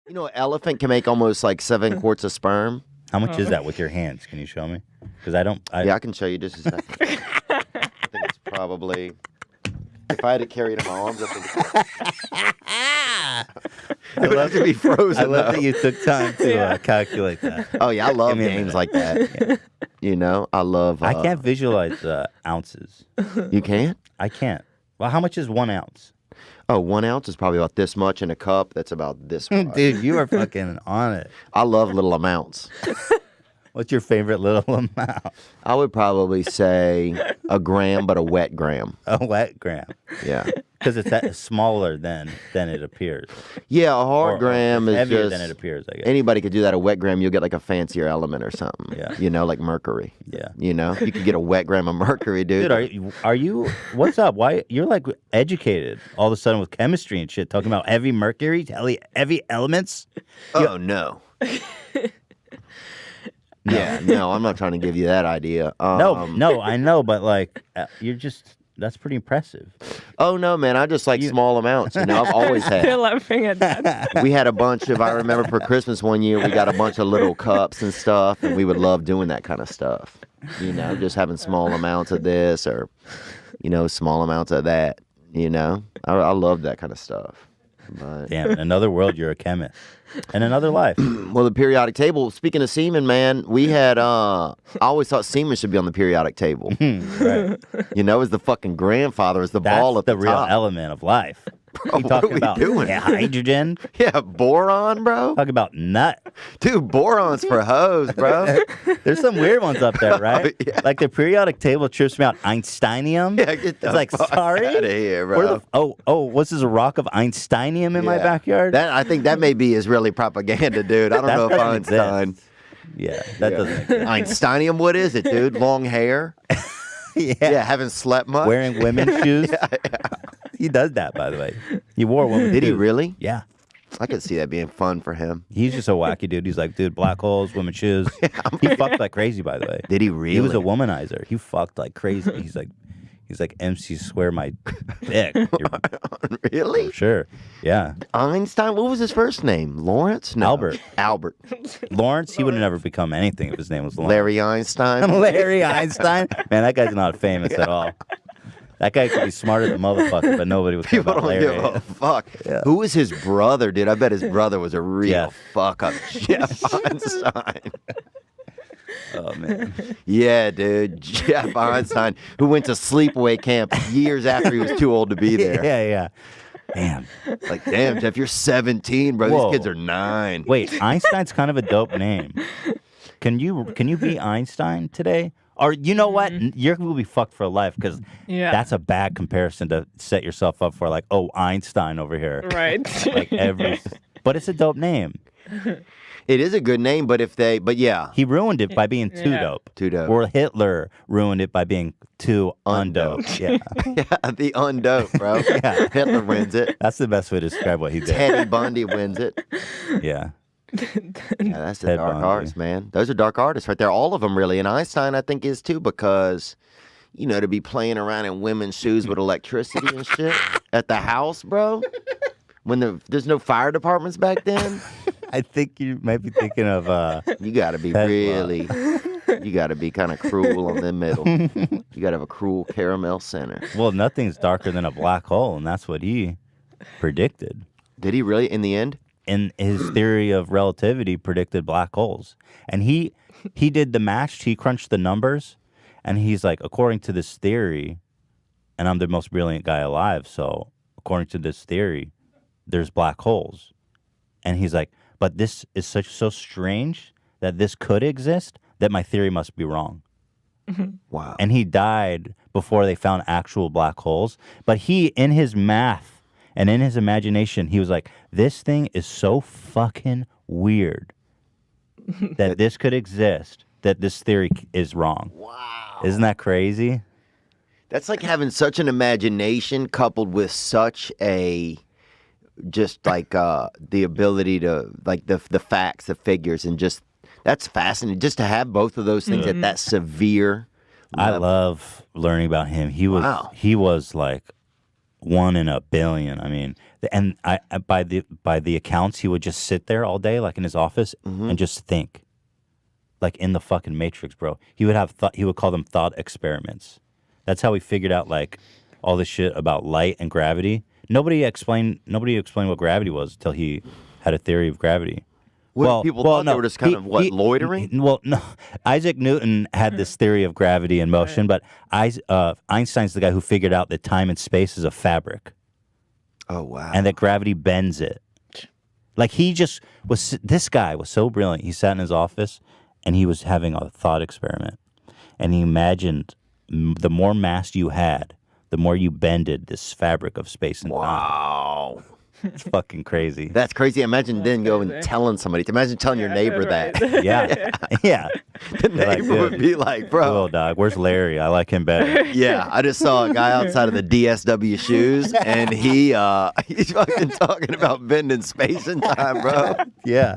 You know, an elephant can make almost like 7 quarts of sperm. How much is that with your hands? Can you show me? Because Yeah, I can show you just a second. I think it's probably... If I had to carry it in my arms, I think it would have to be frozen. I love that you took time to calculate that. Oh, yeah, I love games like that. Yeah. You know, I love... I can't visualize ounces. You can't? I can't. Well, how much is 1 ounce? Oh, 1 ounce is probably about this much in a cup. That's about this much. Dude, you are fucking on it. I love little amounts. What's your favorite little amount? I would probably say a gram, but a wet gram. A wet gram. Yeah. Because it's that smaller than it appears. Yeah, a hard gram is heavier just... than it appears, I guess. Anybody could do that. A wet gram, you'll get like a fancier element or something. Yeah. You know, like mercury. Yeah. You know? You could get a wet gram of mercury, dude. Dude, are you... What's up? Why... You're like educated all of a sudden with chemistry and shit, talking about heavy mercury, heavy elements. Oh, no. Yeah, no, I'm not trying to give you that idea. No, I know, but like, you're just, that's pretty impressive. Oh, no, man, I just like small amounts, you know, I've always had. Still laughing at that. We had a bunch of, I remember for Christmas one year, we got a bunch of little cups and stuff, and we would love doing that kind of stuff. You know, just having small amounts of this or, you know, small amounts of that, you know. I love that kind of stuff. But... Damn, in another world, you're a chemist. In another life. Well, the periodic table, speaking of semen, man, we had, I always thought semen should be on the periodic table. Right. You know, as the fucking grandfather, as the ball at the real top. element of life. Bro, you talking about doing? Yeah, hydrogen? Yeah, boron, bro. Talk about nut. Dude, boron's for hoes, bro. There's some weird ones up there, right? Yeah. Like the periodic table trips me out. Einsteinium? Yeah, get the it's like, fuck sorry? out of here, bro. What's this, a rock of Einsteinium in my backyard? I think that may be Israeli propaganda, dude. I don't know if Einstein. Yeah, that doesn't exist. Einsteinium, what is it, dude? Long hair? Yeah, haven't slept much? Wearing women's shoes? Yeah. He does that, by the way. He wore women's shoes. Did he really? Yeah. I could see that being fun for him. He's just a wacky dude. He's like, dude, black holes, women's shoes. He fucked like crazy, by the way. Did he really? He was a womanizer. He fucked like crazy. He's like MC square my dick. Really? Sure. Yeah. Einstein? What was his first name? Lawrence? No. Albert. Lawrence, he would have never become anything if his name was Lawrence. Larry Einstein? Larry Einstein? Man, that guy's not famous at all. That guy could be smarter than motherfucker, but nobody would care People about don't Larry. give a fuck. Yeah. Who was his brother, dude? I bet his brother was a real fuck up Jeff Einstein. Oh, man. Yeah, dude. Jeff Einstein, who went to sleepaway camp years after he was too old to be there. Yeah. Damn. Like, damn, Jeff, you're 17, bro. Whoa. These kids are 9. Wait, Einstein's kind of a dope name. Can you be Einstein today? Or you know what? You're going to be fucked for life because that's a bad comparison to set yourself up for, like, oh, Einstein over here. Right. But it's a dope name. It is a good name, but yeah. He ruined it by being too dope. Too dope. Or Hitler ruined it by being too undope. Yeah. Yeah, the undope, bro. Yeah. Hitler wins it. That's the best way to describe what he did. Teddy Bundy wins it. Yeah. Yeah, that's the dark artists, man. Those are dark artists right there. All of them, really. And Einstein, I think, is too because, you know, to be playing around in women's shoes with electricity and shit at the house, bro, when there's no fire departments back then. I think you might be thinking of you got to be really, you got to be kind of cruel on the middle. You got to have a cruel caramel center. Well, nothing's darker than a black hole, and that's what he predicted. Did he really, in the end? In his theory of relativity, predicted black holes. And he did the match, he crunched the numbers, and he's like, according to this theory, and I'm the most brilliant guy alive, so according to this theory, there's black holes. And he's like, but this is so strange that this could exist that my theory must be wrong. Wow. And he died before they found actual black holes. But he, in his math and in his imagination, he was like, this thing is so fucking weird that this could exist, that this theory is wrong. Wow. Isn't that crazy? That's like having such an imagination coupled with such a... just like the ability to, like the facts, the figures, and just, that's fascinating. Just to have both of those things at that severe level. I love learning about him. He was like 1 in a billion. I mean, and by the accounts, he would just sit there all day, like in his office, and just think, like in the fucking Matrix, bro. He would call them thought experiments. That's how he figured out like all this shit about light and gravity. Nobody explained what gravity was until he had a theory of gravity. People thought they were just kind of loitering? Well, no. Isaac Newton had this theory of gravity and motion, but Einstein's the guy who figured out that time and space is a fabric. Oh, wow. And that gravity bends it. Like this guy was so brilliant. He sat in his office and he was having a thought experiment. And he imagined the more mass you had, the more you bended this fabric of space and time. Wow. It's fucking crazy. That's crazy. Imagine then going telling somebody. Imagine telling your neighbor that. Yeah. The neighbor would be like, bro. Cool, dog. Where's Larry? I like him better. Yeah. I just saw a guy outside of the DSW shoes, and he's fucking talking about bending space and time, bro. Yeah.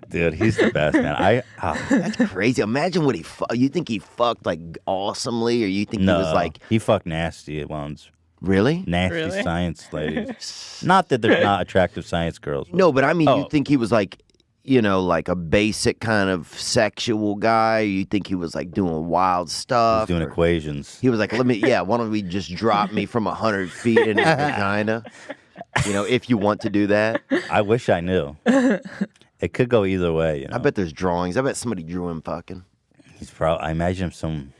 Dude, he's the best, man. That's crazy. Imagine what you think he fucked like awesomely, or you think he was like he fucked nasty ones. Really? Nasty science ladies. Not that they're not attractive science girls. No, but I mean, you think he was like, like a basic kind of sexual guy? You think he was like doing wild stuff? He was doing equations. He was like, why don't we just drop me from 100 feet in his vagina? If you want to do that. I wish I knew. It could go either way. I bet there's drawings. I bet somebody drew him fucking. I imagine him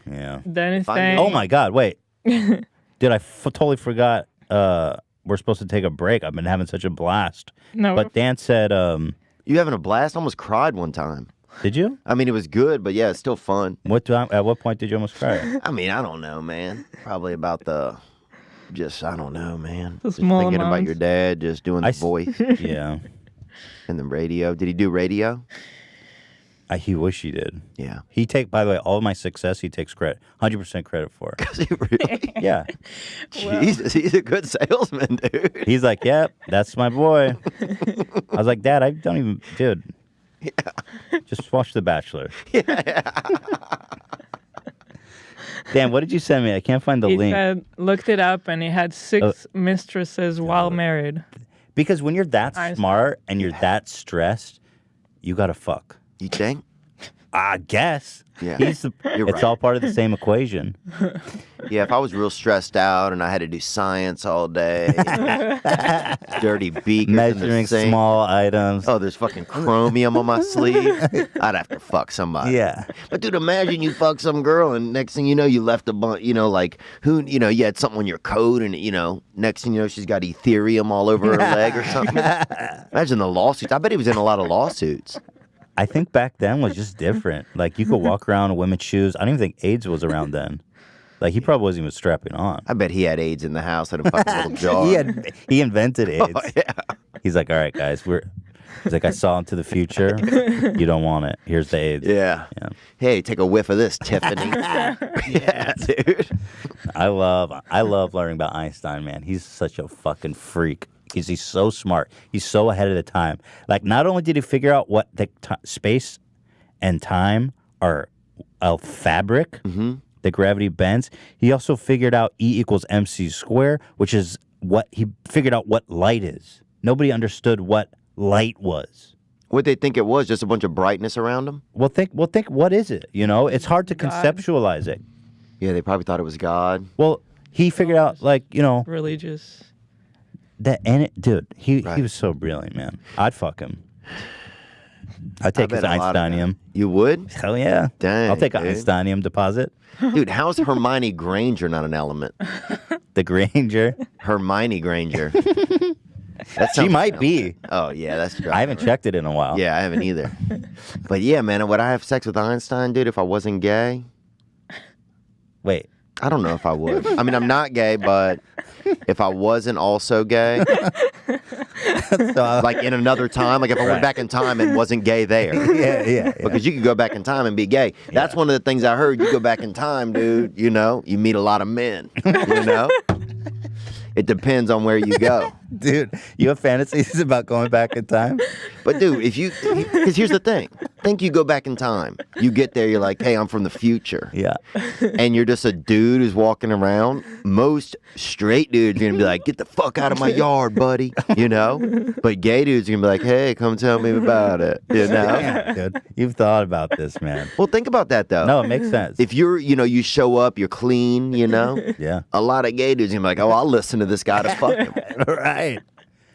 Then saying, oh my God, wait. Dude, I totally forgot we're supposed to take a break. I've been having such a blast. No. But Dan said... you having a blast? I almost cried one time. Did you? I mean, it was good, but yeah, it's still fun. At what point did you almost cry? I mean, I don't know, man. Probably about I don't know, man. The just small thinking about amounts. your dad, just doing the voice. Yeah. And the radio. Did he do radio? He wish he did. Yeah. By the way, all of my success, he takes credit, 100% credit for. Does he really? Yeah. Jesus, he's a good salesman, dude. He's like, yep, that's my boy. I was like, Dad, I don't even, dude. Yeah. Just watch The Bachelor. Yeah. Dan, what did you send me? I can't find the link. He said, looked it up, and he had 6 mistresses while married. Because when you're that smart and you're that stressed, you gotta fuck. You think? I guess. Yeah. It's all part of the same equation. Yeah, if I was real stressed out and I had to do science all day, dirty beakers measuring small items. Oh, there's fucking chromium on my sleeve. I'd have to fuck somebody. Yeah. But dude, imagine you fuck some girl and next thing you know, you left a bunch, you had something on your coat and, next thing you know, she's got Ethereum all over her leg or something. Imagine the lawsuits. I bet he was in a lot of lawsuits. I think back then was just different. Like, you could walk around in women's shoes. I don't even think AIDS was around then. Like, he probably wasn't even strapping on. I bet he had AIDS in the house in a fucking little jar. He invented AIDS. Oh, yeah. He's like, all right, guys, he's like, I saw into the future. You don't want it. Here's the AIDS. Yeah. Hey, take a whiff of this, Tiffany. Yeah, dude. I love learning about Einstein, man. He's such a fucking freak. Because he's so smart. He's so ahead of the time. Like, not only did he figure out what the space and time are a fabric that gravity bends, he also figured out E equals MC squared, which is he figured out what light is. Nobody understood what light was. What they think it was, just a bunch of brightness around them? Well, think, what is it? It's hard to conceptualize it. Yeah, they probably thought it was God. Well, he figured out, religious. Dude, he was so brilliant, man. I'd fuck him. I'd take his Einsteinium. You would? Hell yeah. Dang, I'll take an dude. Einsteinium deposit. Dude, how's Hermione Granger not an element? The Granger. Hermione Granger. She might be. Oh, yeah, that's true. I haven't checked it in a while. Yeah, I haven't either. But yeah, man, would I have sex with Einstein, dude, if I wasn't gay? Wait. I don't know if I would. I mean, I'm not gay, but if I wasn't also gay, like in another time, like if I went back in time and wasn't gay there. Yeah. Because you could go back in time and be gay. That's one of the things I heard. You go back in time, dude, you meet a lot of men, It depends on where you go. Dude, you have fantasies about going back in time? But dude, because here's the thing. think you go back in time. You get there, you're like, hey, I'm from the future. Yeah. And you're just a dude who's walking around. Most straight dudes are going to be like, get the fuck out of my yard, buddy. You know? But gay dudes are going to be like, hey, come tell me about it. You know? Yeah, dude. You've thought about this, man. Well, think about that, though. No, it makes sense. If you're, you show up, you're clean, Yeah. A lot of gay dudes are going to be like, oh, I'll listen to this guy to fuck him. Right.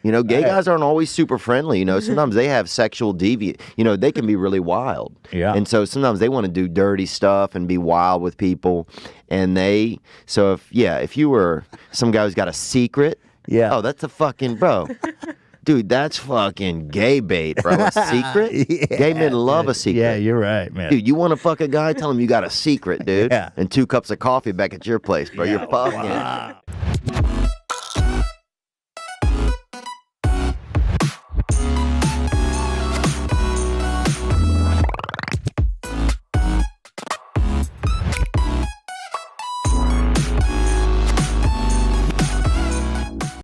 Gay guys aren't always super friendly. Sometimes they have sexual deviant. They can be really wild. Yeah. And so sometimes they want to do dirty stuff and be wild with people. And if you were some guy who's got a secret, oh, that's a fucking, bro. Dude, that's fucking gay bait, bro. A secret? Yeah, Gay men love a secret. Yeah, you're right, man. Dude, you want to fuck a guy? Tell him you got a secret, dude. Yeah. And 2 cups of coffee back at your place, bro. You're fucking. Wow.